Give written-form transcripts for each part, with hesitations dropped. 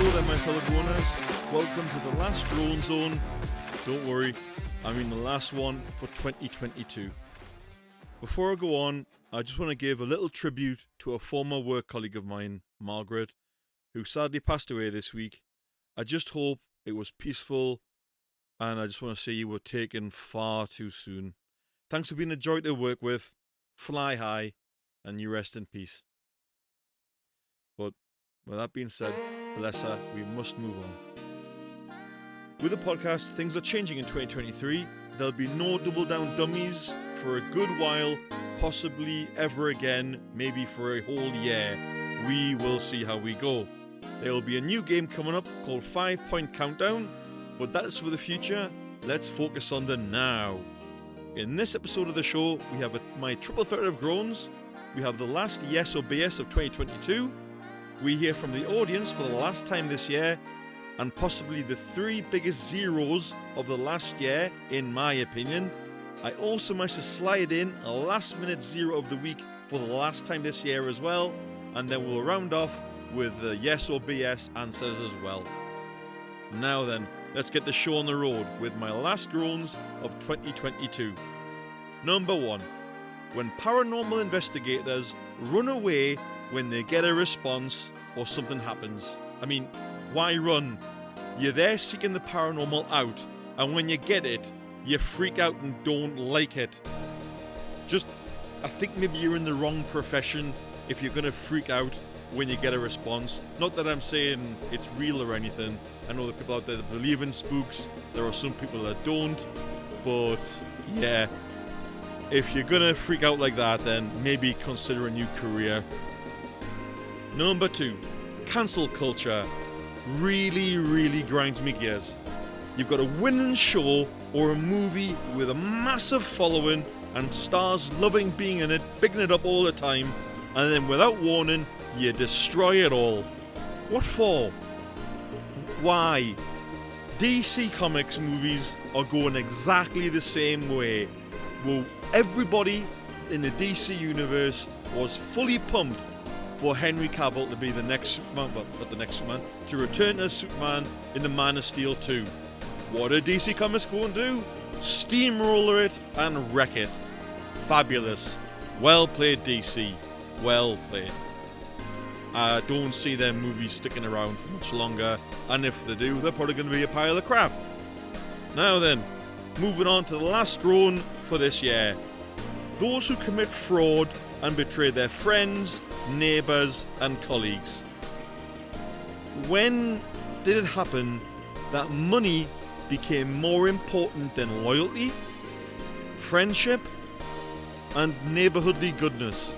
Hello there, my fellow groaners. Welcome to the last Groan Zone. Don't worry, I mean the last one for 2022. Before I go on, I just want to give a little tribute to a former work colleague of mine, Margaret, who sadly passed away this week. I just hope it was peaceful, and I just want to say you were taken far too soon. Thanks for being a joy to work with. Fly high, and you rest in peace. But with that being said, bless her, we must move on. With the podcast, things are changing in 2023. There'll be no double down dummies for a good while, possibly ever again, maybe for a whole year. We will see how we go. There will be a new game coming up called 5 Point Countdown, but that is for the future. Let's focus on the now. In this episode of the show, we have my triple threat of groans. We have the last Yes or BS of 2022. We hear from the audience for the last time this year, and possibly the 3 biggest zeros of the last year, in my opinion. I also managed to slide in a last minute zero of the week for the last time this year as well, and then we'll round off with the Yes or BS answers as well. Now then, let's get the show on the road with my last groans of 2022. Number 1. When paranormal investigators run away when they get a response or something happens. I mean, why run? You're there seeking the paranormal out, and when you get it, you freak out and don't like it. I think maybe you're in the wrong profession if you're gonna freak out when you get a response. Not that I'm saying it's real or anything. I know there are people out there that believe in spooks. There are some people that don't. But yeah, if you're gonna freak out like that, then maybe consider a new career. Number 2, cancel culture. Really grinds me gears. You've got a winning show or a movie with a massive following and stars loving being in it, bigging it up all the time, and then without warning, you destroy it all. What for? Why? DC Comics movies are going exactly the same way. Well, everybody in the DC universe was fully pumped for Henry Cavill to be the next Superman, well, not the next Superman, to return as Superman in the Man of Steel 2. What did DC Comics go and do? Steamroller it and wreck it. Fabulous. Well played, DC. Well played. I don't see their movies sticking around for much longer, and if they do, they're probably going to be a pile of crap. Now then, moving on to the last groan for this year. Those who commit fraud and betray their friends, neighbours and colleagues. When did it happen that money became more important than loyalty, friendship and neighbourhoodly goodness?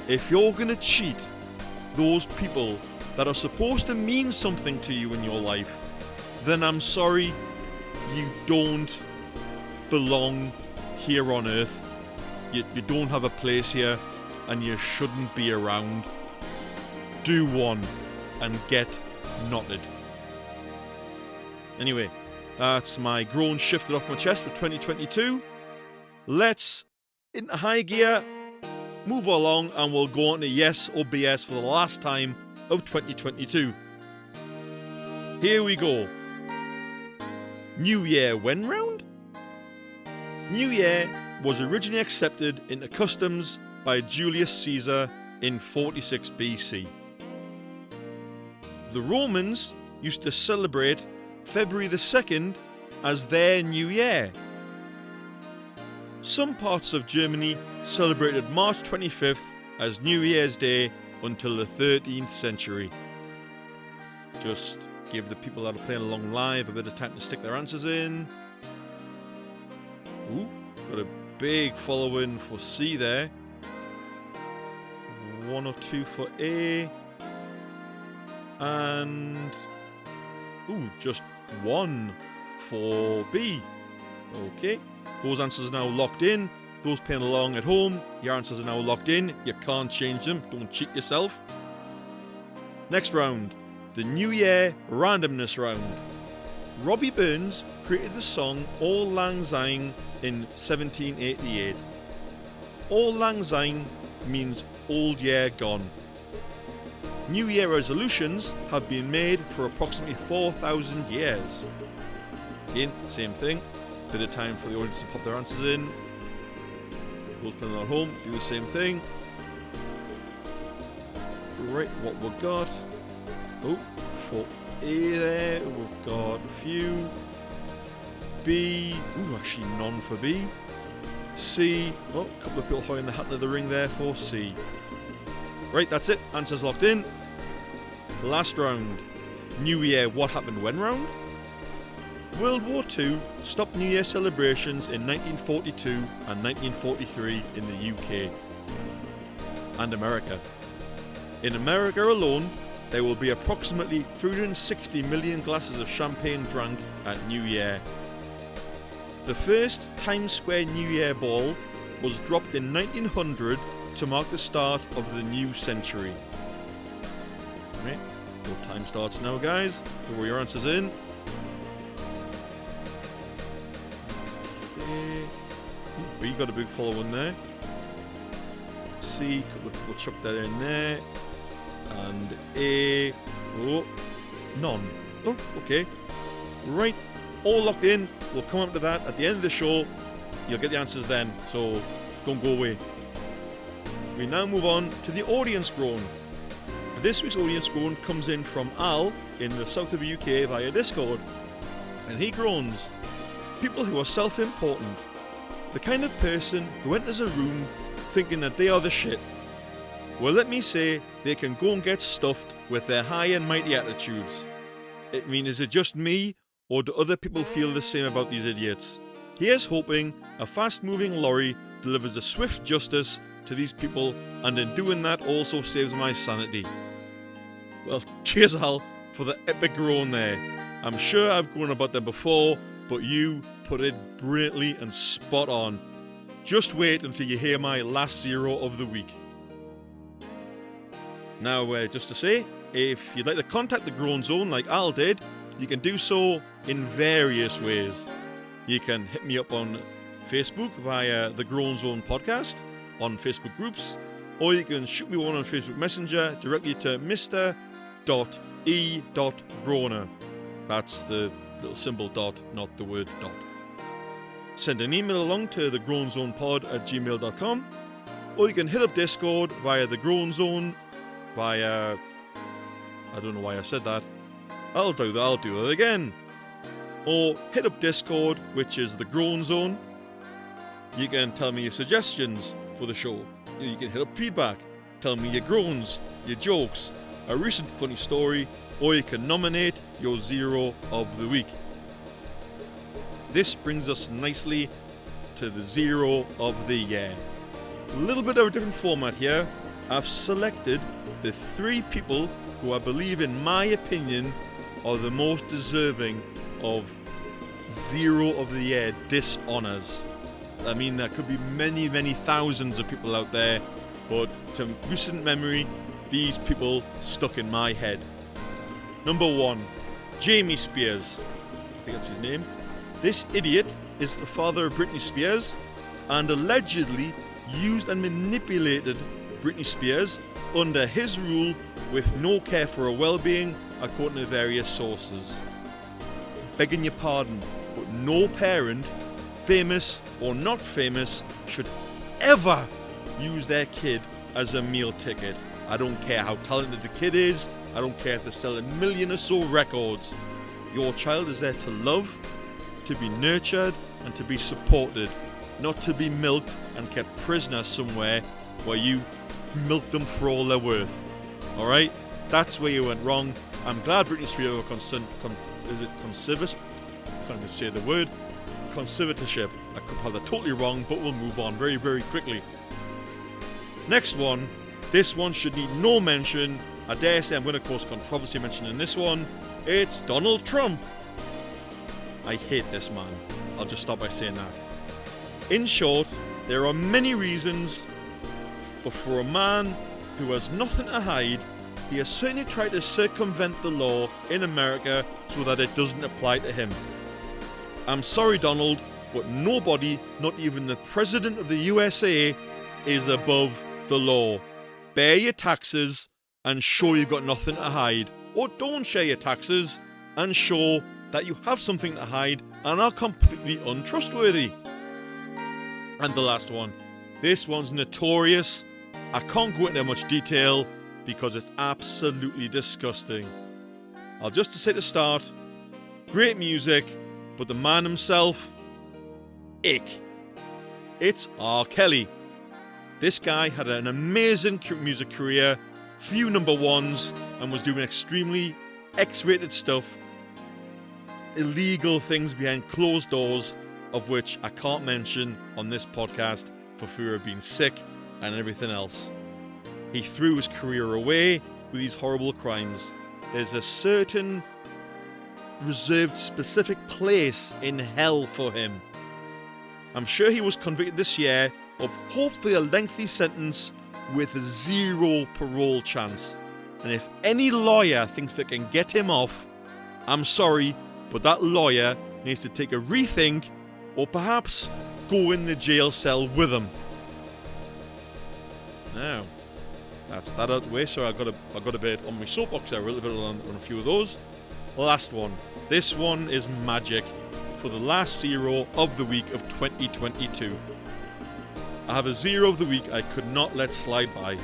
If you're going to cheat those people that are supposed to mean something to you in your life, then I'm sorry, you don't belong here on earth. You don't have a place here, and you shouldn't be around. Do one and get knotted. Anyway, that's my groan shifted off my chest for 2022. Let's, in high gear, move along, and we'll go on to Yes or BS for the last time of 2022. Here we go. New Year when round? New Year was originally accepted into customs by Julius Caesar in 46 BC. The Romans used to celebrate February the 2nd as their New Year. Some parts of Germany celebrated March 25th as New Year's Day until the 13th century. Just give the people that are playing along live a bit of time to stick their answers in. Ooh, got a big following for C there. 1 or 2 for A. And just 1 for B. Okay, those answers are now locked in. Those playing along at home, your answers are now locked in. You can't change them. Don't cheat yourself. Next round, the New Year randomness round. Robbie Burns created the song Auld Lang Syne in 1788. Auld Lang Syne means old year gone. New Year resolutions have been made for approximately 4,000 years. Again, same thing. Bit of time for the audience to pop their answers in. Those playing at home, do the same thing. Right, what we've got. Oh, for A there, we've got a few. B, ooh, actually none for B. C, oh, a couple of people holding the hat of the ring there for C. Right, that's it. Answers locked in. Last round. New Year, what happened when round? World War II stopped New Year celebrations in 1942 and 1943 in the UK and America. In America alone, there will be approximately 360 million glasses of champagne drank at New Year. The first Times Square New Year ball was dropped in 1900 to mark the start of the new century. Right, your time starts now, guys. Throw your answers in. B got a big following there. C, we'll chuck that in there. And A, oh, none. Oh, okay. Right, all locked in. We'll come up to that at the end of the show. You'll get the answers then, so don't go away. We now move on to the audience groan. This week's audience groan comes in from Al in the south of the UK via Discord. And he groans, people who are self-important. The kind of person who enters a room thinking that they are the shit. Well, let me say, they can go and get stuffed with their high and mighty attitudes. I mean, is it just me, or do other people feel the same about these idiots? Here's hoping a fast-moving lorry delivers a swift justice to these people, and in doing that also saves my sanity. Well, cheers Al for the epic groan there. I'm sure I've grown about them before, but you put it brilliantly and spot on. Just wait until you hear my last zero of the week. Now, just to say, if you'd like to contact the Groan Zone like Al did, you can do so in various ways. You can hit me up on Facebook via the Groan Zone podcast on Facebook groups, or you can shoot me one on Facebook Messenger directly to Mr.E.Groaner. That's the little symbol dot, not the word dot. Send an email along to thegroanzonepod@gmail.com, or you can hit up Discord via the Groan Zone via... I don't know why I said that. I'll do that again. Or hit up Discord, which is the Groan Zone. You can tell me your suggestions for the show. You can hit up feedback, tell me your groans, your jokes, a recent funny story, or you can nominate your zero of the week. This brings us nicely to the zero of the year. A little bit of a different format here. I've selected the 3 people who I believe, in my opinion, are the most deserving of zero of the year dishonours. I mean, there could be many, many thousands of people out there, but to recent memory, these people stuck in my head. Number 1, Jamie Spears. I think that's his name. This idiot is the father of Britney Spears and allegedly used and manipulated Britney Spears under his rule with no care for her well-being, according to various sources. Begging your pardon, but no parent, famous or not famous, should ever use their kid as a meal ticket. I don't care how talented the kid is. I don't care if they're selling a million or so records. Your child is there to love, to be nurtured, and to be supported, not to be milked and kept prisoner somewhere where you milk them for all they're worth. Alright? That's where you went wrong. I'm glad Britney Spears were conservative? I can't even say the word. Conservatorship. I could have that totally wrong, but we'll move on very, very quickly. Next one. This one should need no mention. I dare say I'm going to cause controversy mentioning this one. It's Donald Trump. I hate this man. I'll just stop by saying that. In short, there are many reasons, but for a man who has nothing to hide, he has certainly tried to circumvent the law in America so that it doesn't apply to him. I'm sorry, Donald, but nobody, not even the President of the USA, is above the law. Bear your taxes and show you've got nothing to hide. Or don't share your taxes and show that you have something to hide and are completely untrustworthy. And the last one. This one's notorious. I can't go into much detail because it's absolutely disgusting. I'll just say to start, great music, but the man himself, ick. It's R. Kelly. This guy had an amazing music career, few number ones, and was doing extremely X-rated stuff, illegal things behind closed doors, of which I can't mention on this podcast for fear of being sick and everything else. He threw his career away with these horrible crimes. There's a certain reserved specific place in hell for him. I'm sure he was convicted this year of hopefully a lengthy sentence with zero parole chance. And if any lawyer thinks they can get him off, I'm sorry, but that lawyer needs to take a rethink or perhaps go in the jail cell with him. Now, that's that out of the way. So I got a bit on my soapbox there, a little bit on a few of those. Last one. This one is magic for the last zero of the week of 2022. I have a zero of the week I could not let slide by.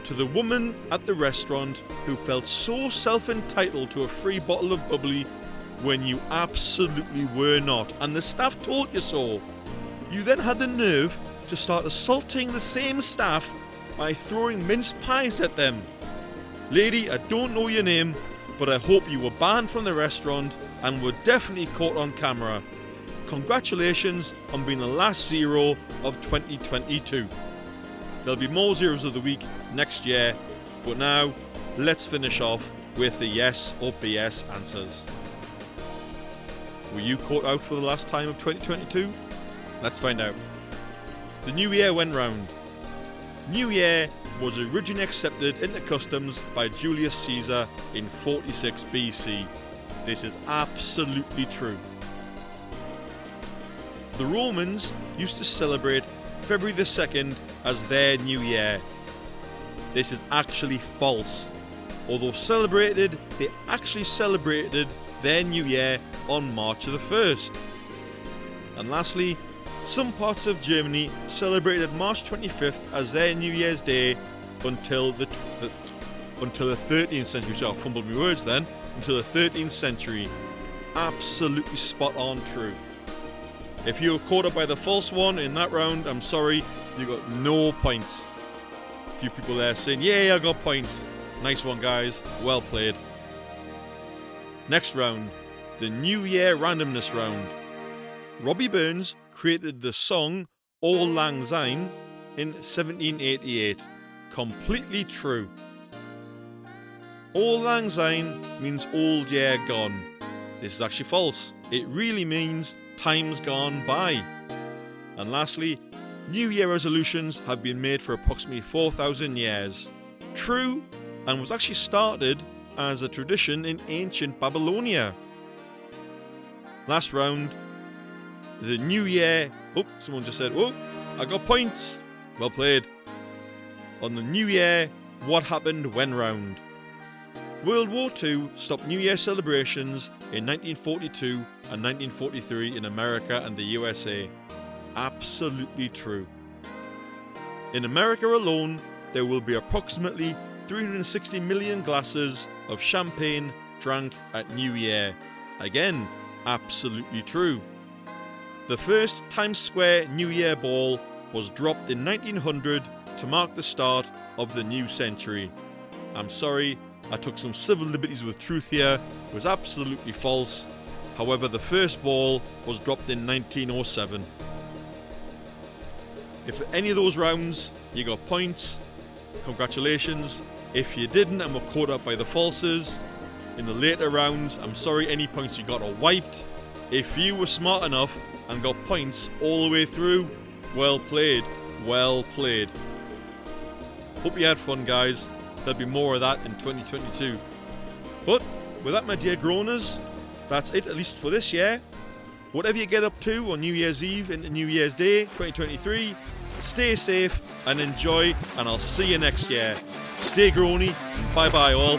To the woman at the restaurant who felt so self-entitled to a free bottle of bubbly when you absolutely were not, and the staff told you so. You then had the nerve to start assaulting the same staff by throwing mince pies at them. Lady, I don't know your name, but I hope you were banned from the restaurant and were definitely caught on camera. Congratulations on being the last zero of 2022. There'll be more zeros of the week next year, but now let's finish off with the yes or BS answers. Were you caught out for the last time of 2022? Let's find out. The New Year went round. New Year was originally accepted into customs by Julius Caesar in 46 BC. This is absolutely true. The Romans used to celebrate February the 2nd as their New Year. This is actually false. Although they actually celebrated their New Year on March the 1st. And lastly, some parts of Germany celebrated March 25th as their New Year's Day until the 13th century. So I fumbled my words then. Until the 13th century. Absolutely spot on true. If you were caught up by the false one in that round, I'm sorry, you got no points. A few people there saying, yeah, I got points. Nice one, guys. Well played. Next round, the New Year randomness round. Robbie Burns created the song Auld Lang Syne in 1788. Completely true. Auld Lang Syne means old year gone. This is actually false. It really means time's gone by. And lastly, New Year resolutions have been made for approximately 4,000 years. True, and was actually started as a tradition in ancient Babylonia. Last round, the New Year... Oh, someone just said, oh, I got points. Well played. On the New Year, what happened when round? World War II stopped New Year celebrations in 1942 and 1943 in America and the USA. Absolutely true. In America alone, there will be approximately 360 million glasses of champagne drank at New Year. Again, absolutely true. The first Times Square New Year ball was dropped in 1900 to mark the start of the new century. I'm sorry, I took some civil liberties with truth here. It was absolutely false. However, the first ball was dropped in 1907. If any of those rounds you got points, congratulations. If you didn't and were caught up by the falses, in the later rounds, I'm sorry, any points you got are wiped. If you were smart enough and got points all the way through, well played, well played. Hope you had fun, guys. There'll be more of that in 2022. But with that, my dear groaners, that's it, at least for this year. Whatever you get up to on New Year's Eve into New Year's Day 2023, stay safe and enjoy, and I'll see you next year. Stay groany. Bye bye all.